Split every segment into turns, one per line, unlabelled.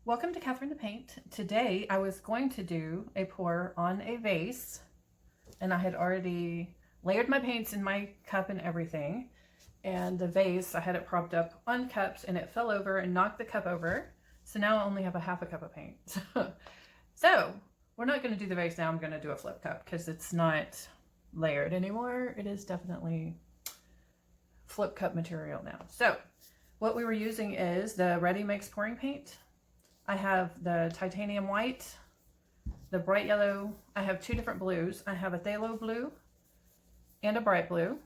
Welcome to Catherine the Paint. Today I was going to do a pour on a vase, and I had already layered my paints in my cup and everything, and the vase, I had it propped up on cups and it fell over and knocked the cup over, so now I only have a half a cup of paint. So we're not going to do the vase now. I'm going to do a flip cup because it's not layered anymore. It is definitely flip cup material now. So what we were using is the Ready Mix pouring paint. I have the titanium white, the bright yellow. I have two different blues. I have a phthalo blue and a bright blue,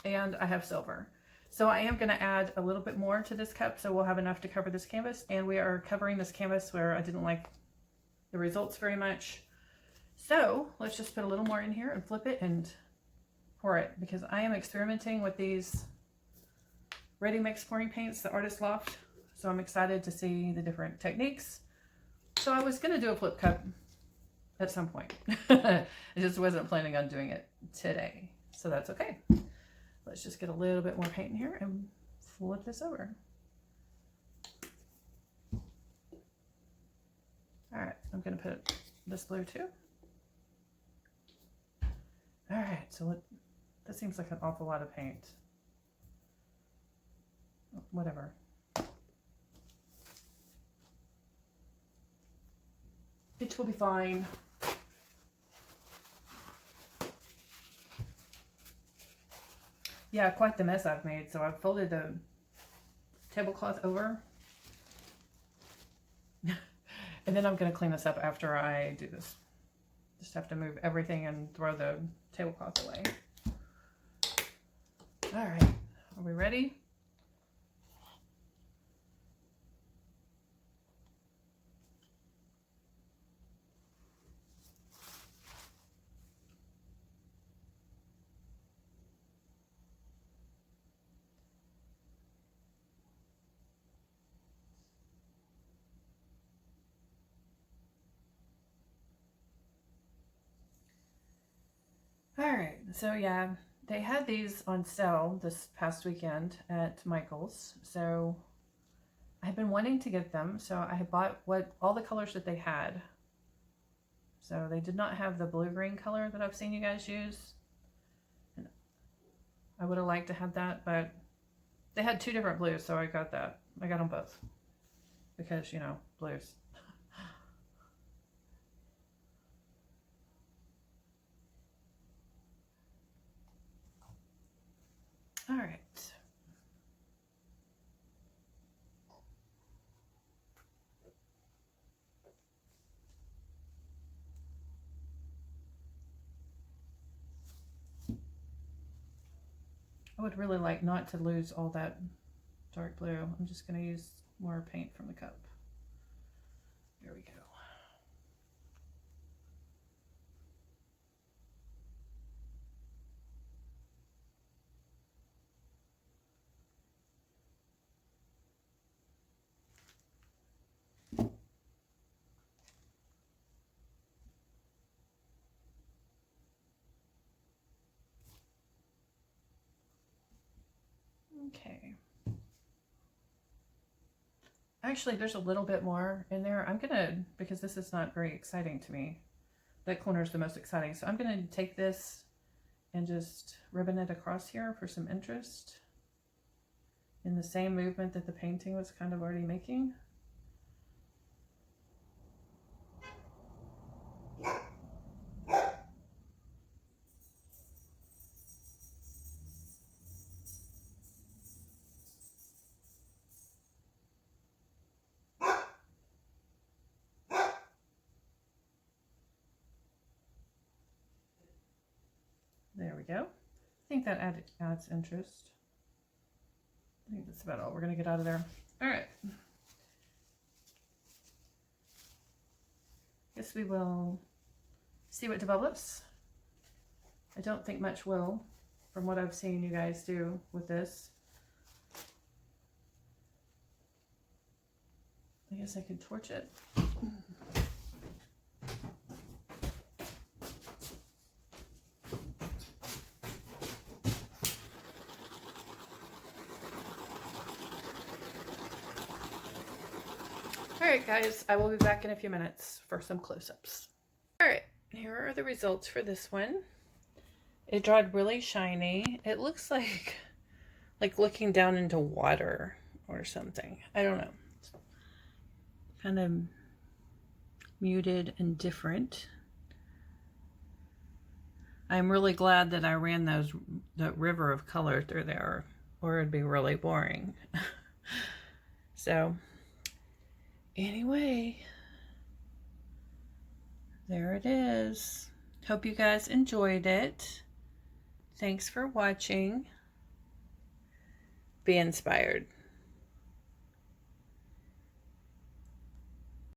and I have silver. So I am going to add a little bit more to this cup, so we'll have enough to cover this canvas. And we are covering this canvas where I didn't like the results very much. So let's just put a little more in here and flip it and pour it, because I am experimenting with these Ready Mix pouring paints, the Artist Loft. So I'm excited to see the different techniques. So I was going to do a flip cup at some point. I just wasn't planning on doing it today. So that's okay. Let's just get a little bit more paint in here and flip this over. All right, I'm going to put this blue too. All right, so that seems like an awful lot of paint. Whatever. It will be fine. Yeah, quite the mess I've made. So I've folded the tablecloth over. And then I'm going to clean this up after I do this. Just have to move everything and throw the tablecloth away. All right, are we ready? All right, so yeah, they had these on sale this past weekend at Michael's. So I had been wanting to get them, so I had bought all the colors that they had. So they did not have the blue-green color that I've seen you guys use. And I would have liked to have that, but they had two different blues, so I got that. I got them both because, you know, blues. All right. I would really like not to lose all that dark blue. I'm just going to use more paint from the cup. There we go. Okay. Actually, there's a little bit more in there. I'm gonna, because this is not very exciting to me. That corner is the most exciting. So I'm gonna take this and just ribbon it across here for some interest in the same movement that the painting was kind of already making. There we go. I think that adds interest. I think that's about all we're going to get out of there. All right. Guess we will see what develops. I don't think much will, from what I've seen you guys do with this. I guess I could torch it. Alright guys, I will be back in a few minutes for some close-ups. Alright, here are the results for this one. It dried really shiny. It looks like looking down into water or something. I don't know. Kind of muted and different. I'm really glad that I ran that river of color through there, or it'd be really boring. So anyway, there it is. Hope you guys enjoyed it. Thanks for watching. Be inspired.